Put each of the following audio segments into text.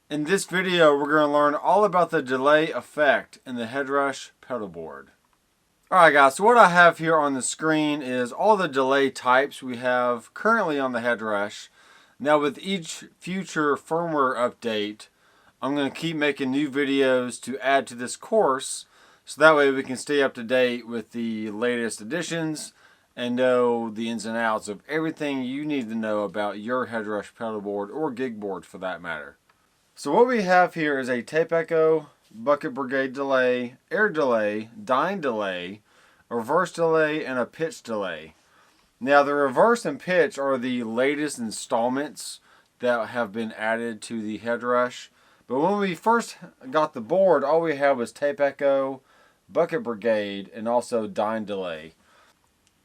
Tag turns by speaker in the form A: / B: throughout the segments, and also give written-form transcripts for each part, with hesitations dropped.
A: In this video, we're going to learn all about the delay effect in the Headrush Pedalboard. Alright guys, so what I have here on the screen is all the delay types we have currently on the Headrush. Now with each future firmware update, I'm going to keep making new videos to add to this course, so that way we can stay up to date with the latest additions and know the ins and outs of everything you need to know about your Headrush pedalboard or gig board for that matter. So what we have here is a tape echo, bucket brigade delay, air delay, dyne delay, reverse delay, and a pitch delay. Now the reverse and pitch are the latest installments that have been added to the Headrush. But when we first got the board, all we had was tape echo, bucket brigade, and also dyne delay.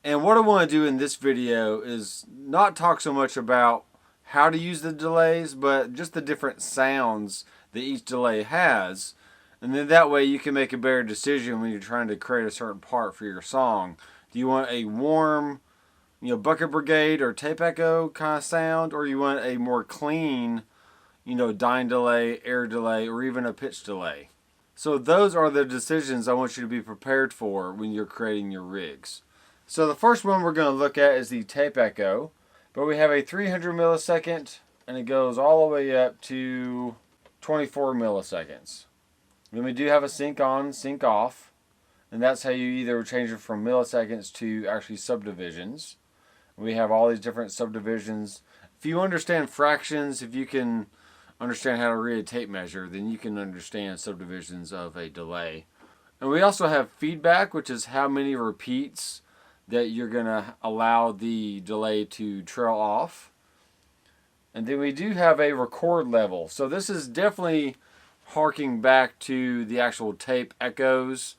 A: And what I want to do in this video is not talk so much about how to use the delays, but just the different sounds that each delay has. And then that way you can make a better decision when you're trying to create a certain part for your song. Do you want a warm, bucket brigade or tape echo kind of sound, or you want a more clean, dyne delay, air delay, or even a pitch delay? So those are the decisions I want you to be prepared for when you're creating your rigs. So the first one we're going to look at is the tape echo. But we have a 300 millisecond, and it goes all the way up to 24 milliseconds. Then we do have a sync on, sync off, and that's how you either change it from milliseconds to actually subdivisions. We have all these different subdivisions. If you understand fractions, if you can understand how to read a tape measure, then you can understand subdivisions of a delay. And we also have feedback, which is how many repeats that you're going to allow the delay to trail off. And then we do have a record level. So this is definitely harking back to the actual tape echoes.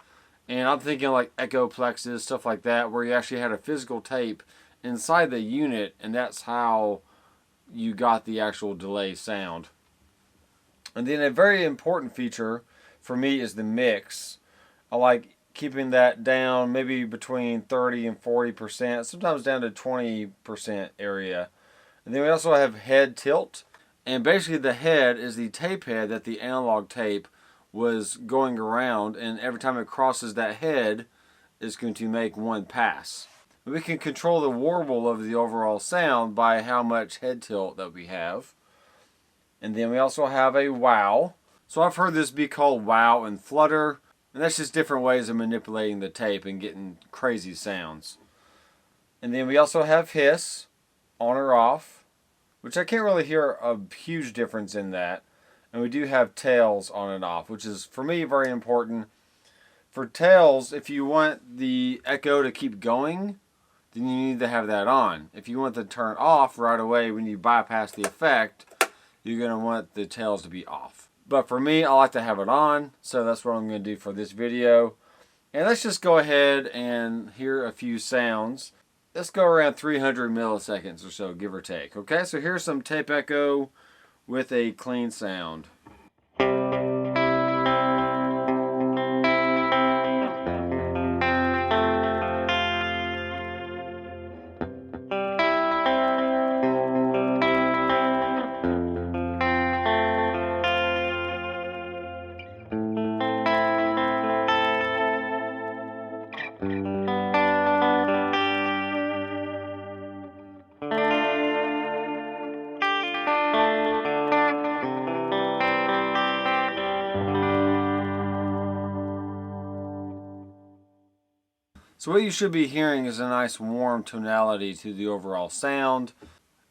A: And I'm thinking like echo plexes, stuff like that, where you actually had a physical tape inside the unit, and that's how you got the actual delay sound. And then a very important feature for me is the mix. I like keeping that down maybe between 30 and 40%, sometimes down to 20% area. And then we also have head tilt. And basically the head is the tape head that the analog tape was going around, and every time it crosses that head, it's going to make one pass. We can control the warble of the overall sound by how much head tilt that we have. And then we also have a wow. So I've heard this be called wow and flutter. And that's just different ways of manipulating the tape and getting crazy sounds. And then we also have hiss, on or off, which I can't really hear a huge difference in that. And we do have tails on and off, which is, for me, very important. For tails, if you want the echo to keep going, then you need to have that on. If you want to turn off right away when you bypass the effect, you're going to want the tails to be off. But for me, I like to have it on, so that's what I'm going to do for this video. And let's just go ahead and hear a few sounds. Let's go around 300 milliseconds or so, give or take. Okay, so here's some tape echo with a clean sound. So what you should be hearing is a nice warm tonality to the overall sound.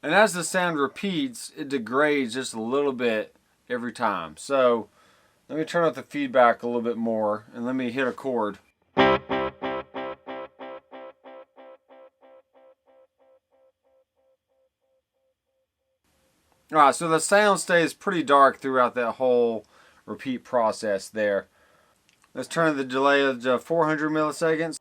A: And as the sound repeats, it degrades just a little bit every time. So let me turn up the feedback a little bit more and let me hit a chord. Alright, so the sound stays pretty dark throughout that whole repeat process there. Let's turn the delay to 400 milliseconds.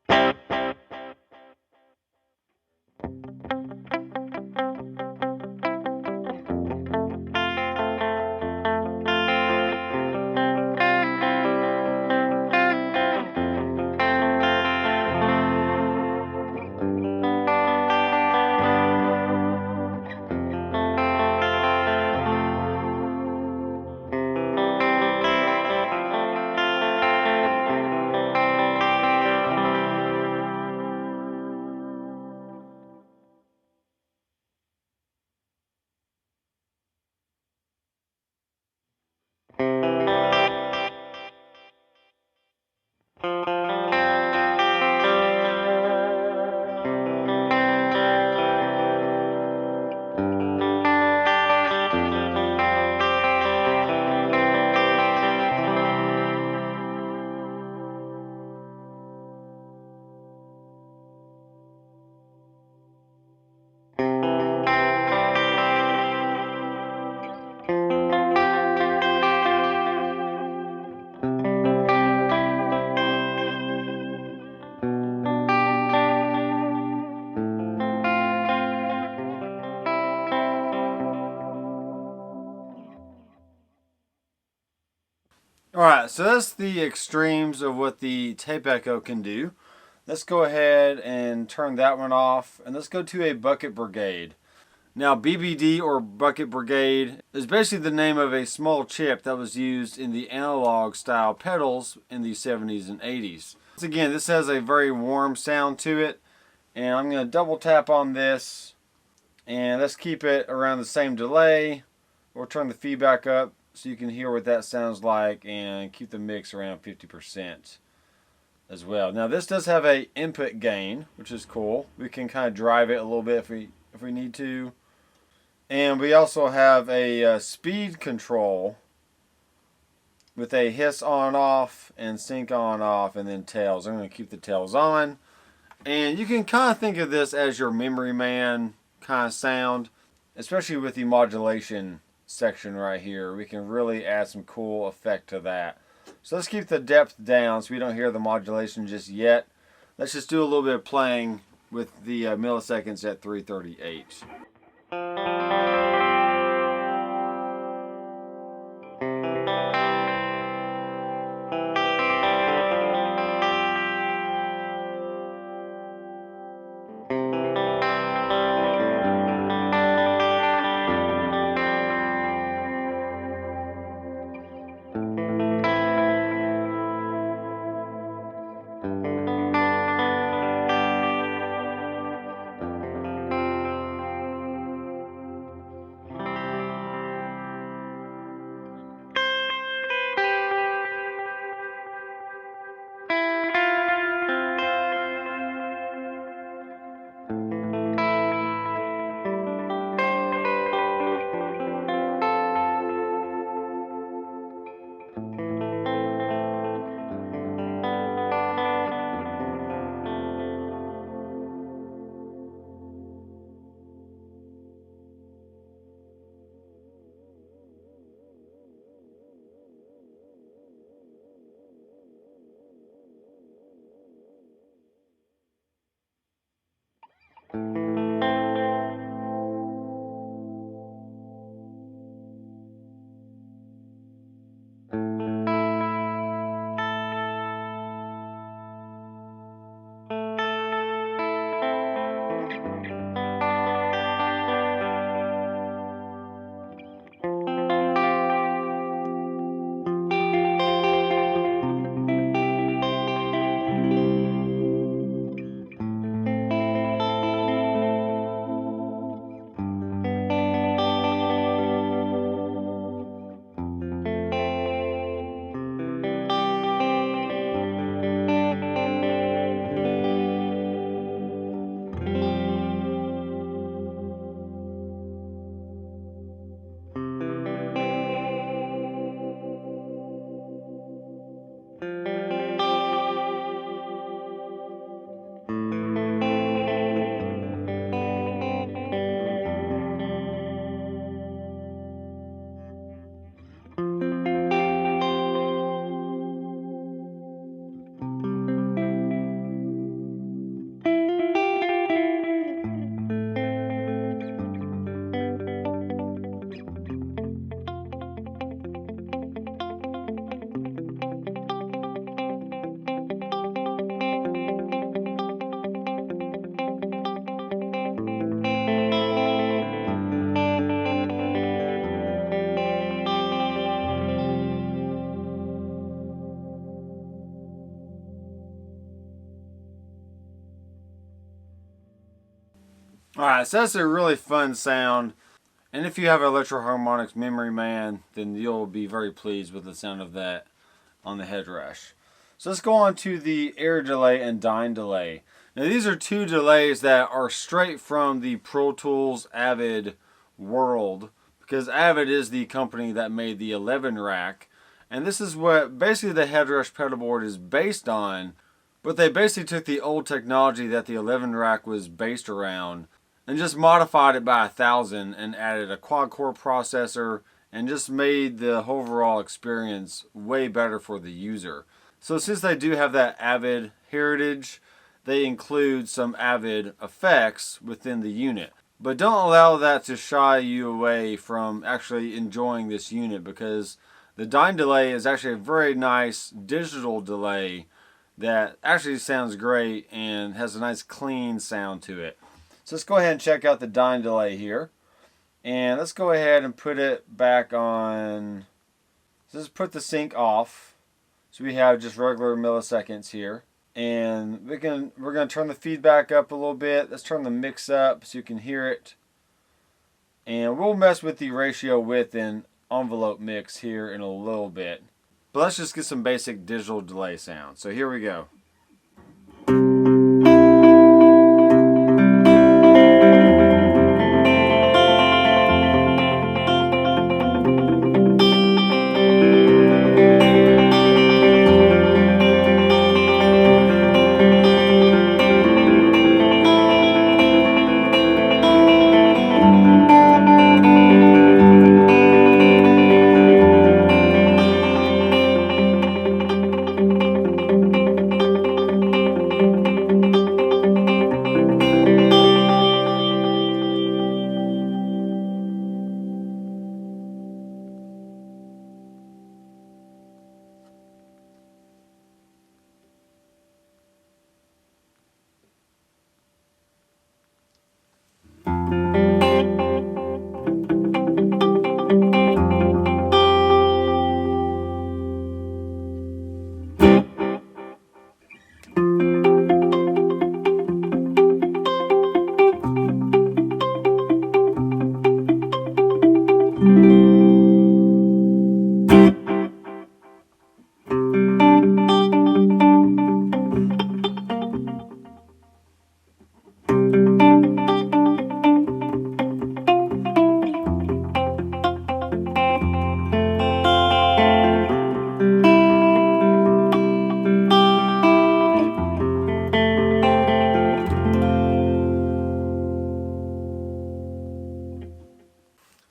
A: Alright, so that's the extremes of what the tape echo can do. Let's go ahead and turn that one off, and let's go to a bucket brigade. Now, BBD or bucket brigade is basically the name of a small chip that was used in the analog style pedals in the 70s and 80s. Once again, this has a very warm sound to it, and I'm going to double tap on this, and let's keep it around the same delay. We'll turn the feedback up so you can hear what that sounds like, and keep the mix around 50% as well. Now, this does have a input gain, which is cool. We can kind of drive it a little bit if we need to. And we also have a speed control with a hiss on off and sync on off, and then tails. I'm going to keep the tails on. And you can kind of think of this as your memory man kind of sound, especially with the modulation section right here. We can really add some cool effect to that. So let's keep the depth down so we don't hear the modulation just yet. Let's just do a little bit of playing with the milliseconds at 338. Alright, so that's a really fun sound. And if you have an Electro Harmonics Memory Man, then you'll be very pleased with the sound of that on the Headrush. So let's go on to the air delay and dyne delay. Now these are two delays that are straight from the Pro Tools Avid world, because Avid is the company that made the 11 rack, and this is what basically the Headrush pedalboard is based on, but they basically took the old technology that the 11 rack was based around and just modified it by 1,000 and added a quad core processor and just made the overall experience way better for the user. So since they do have that Avid heritage, they include some Avid effects within the unit. But don't allow that to shy you away from actually enjoying this unit, because the dyne delay is actually a very nice digital delay that actually sounds great and has a nice clean sound to it. So let's go ahead and check out the dyne delay here. And let's go ahead and put it back on. So let's put the sync off. So we have just regular milliseconds here. And we're going to turn the feedback up a little bit. Let's turn the mix up so you can hear it. And we'll mess with the ratio width and envelope mix here in a little bit. But let's just get some basic digital delay sound. So here we go.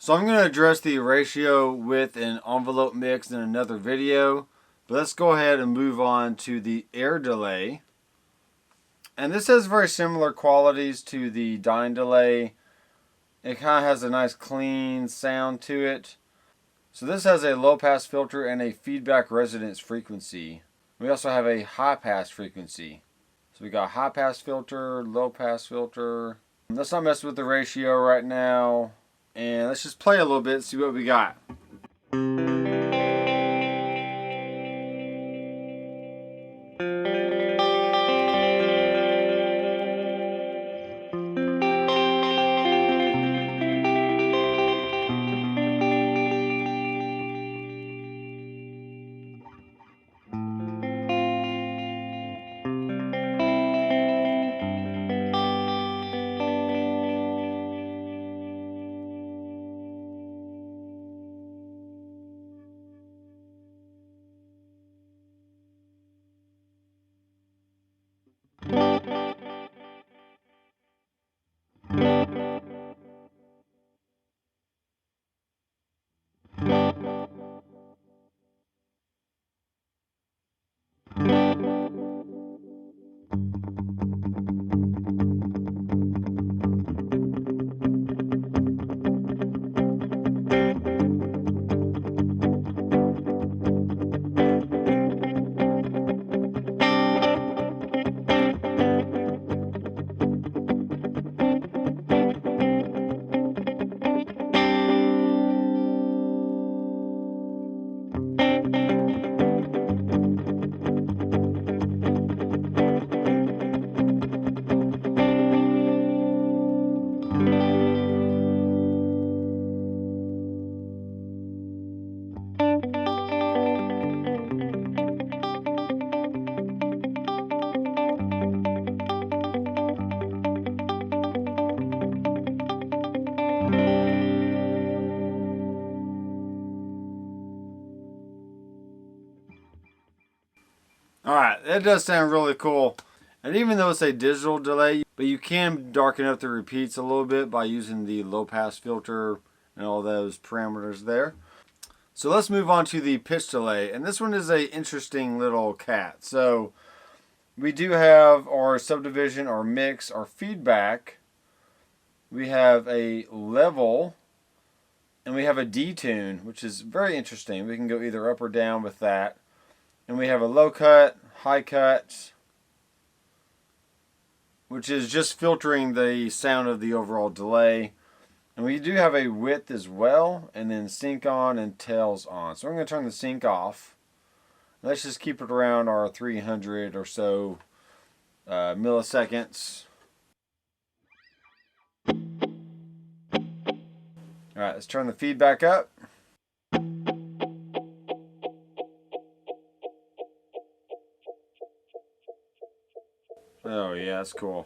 A: So I'm going to address the ratio width and envelope mix in another video. But let's go ahead and move on to the air delay. And this has very similar qualities to the dyne delay. It kind of has a nice clean sound to it. So this has a low pass filter and a feedback resonance frequency. We also have a high pass frequency. So we got high pass filter, low pass filter. Let's not mess with the ratio right now. And let's just play a little bit, see what we got. Alright, that does sound really cool. And even though it's a digital delay, but you can darken up the repeats a little bit by using the low pass filter and all those parameters there. So let's move on to the pitch delay. And this one is a interesting little cat. So we do have our subdivision, our mix, our feedback. We have a level, and we have a detune, which is very interesting. We can go either up or down with that. And we have a low cut, high cut, which is just filtering the sound of the overall delay. And we do have a width as well, and then sync on and tails on. So I'm going to turn the sync off. Let's just keep it around our 300 or so milliseconds. Alright, let's turn the feedback up. Oh yeah, that's cool.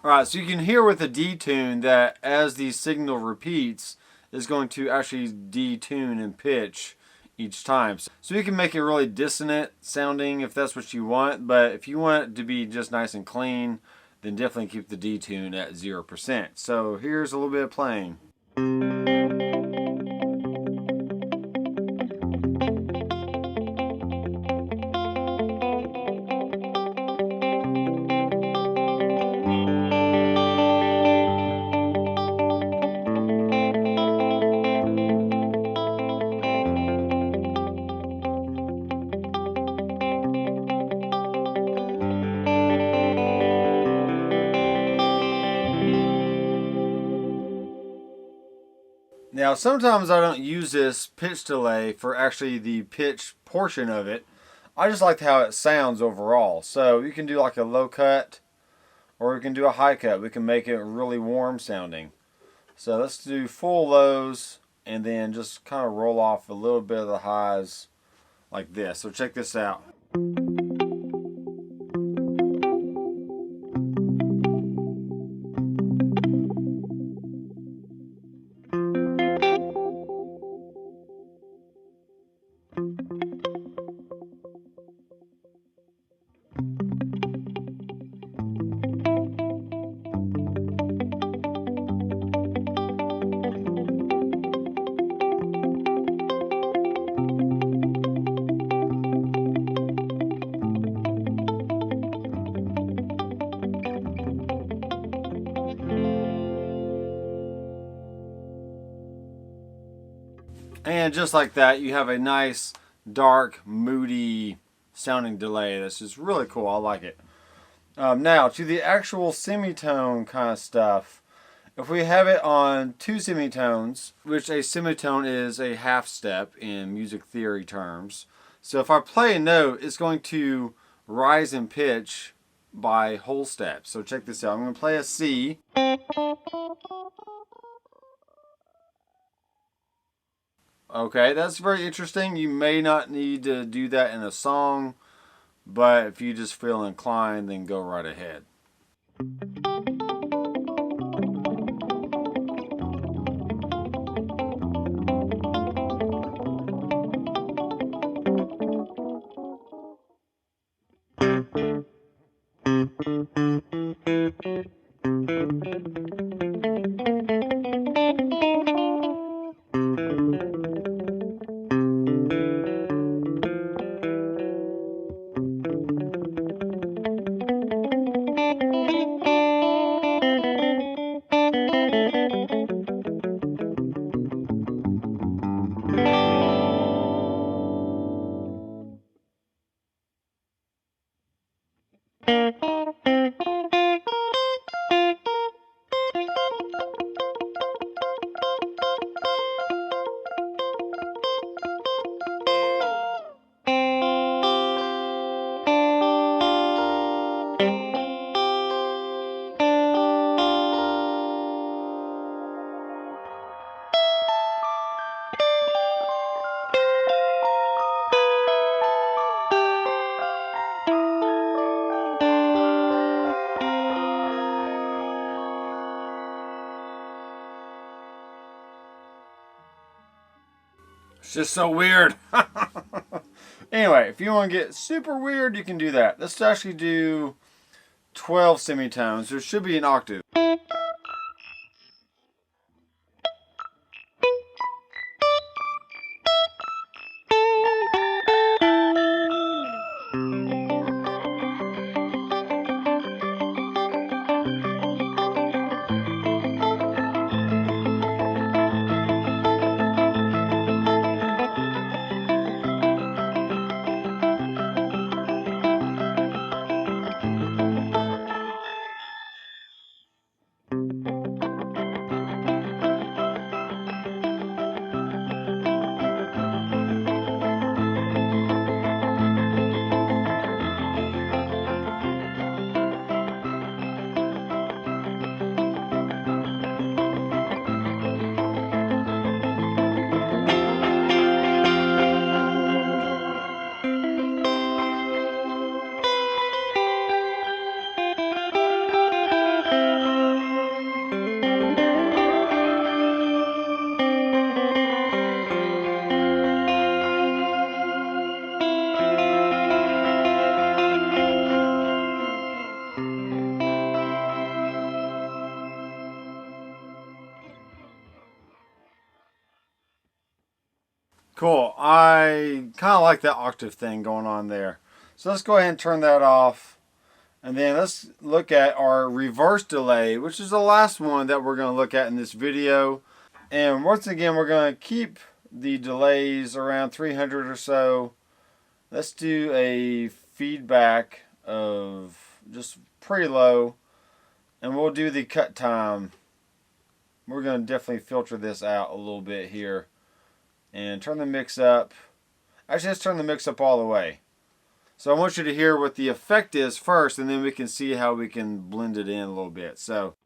A: Alright, so you can hear with the detune that as the signal repeats, is going to actually detune and pitch each time. So you can make it really dissonant sounding if that's what you want, but if you want it to be just nice and clean, then definitely keep the detune at 0%. So here's a little bit of playing. Now sometimes I don't use this pitch delay for actually the pitch portion of it. I just like how it sounds overall. So you can do like a low cut or you can do a high cut. We can make it really warm sounding. So let's do full lows and then just kind of roll off a little bit of the highs like this. So check this out. And just like that, you have a nice, dark, moody sounding delay. That's just really cool. I like it. Now, to the actual semitone kind of stuff. If we have it on 2 semitones, which a semitone is a half step in music theory terms. So if I play a note, it's going to rise in pitch by whole steps. So check this out. I'm going to play a C. Okay, that's very interesting. You may not need to do that in a song, but if you just feel inclined, then go right ahead. It's just so weird. Anyway, if you want to get super weird, you can do that. Let's actually do 12 semitones. There should be an octave. Cool. I kind of like that octave thing going on there. So let's go ahead and turn that off. And then let's look at our reverse delay, which is the last one that we're going to look at in this video. And once again, we're going to keep the delays around 300 or so. Let's do a feedback of just pretty low. And we'll do the cut time. We're going to definitely filter this out a little bit here. And turn the mix up. Actually, let's turn the mix up all the way. So I want you to hear what the effect is first, and then we can see how we can blend it in a little bit. So.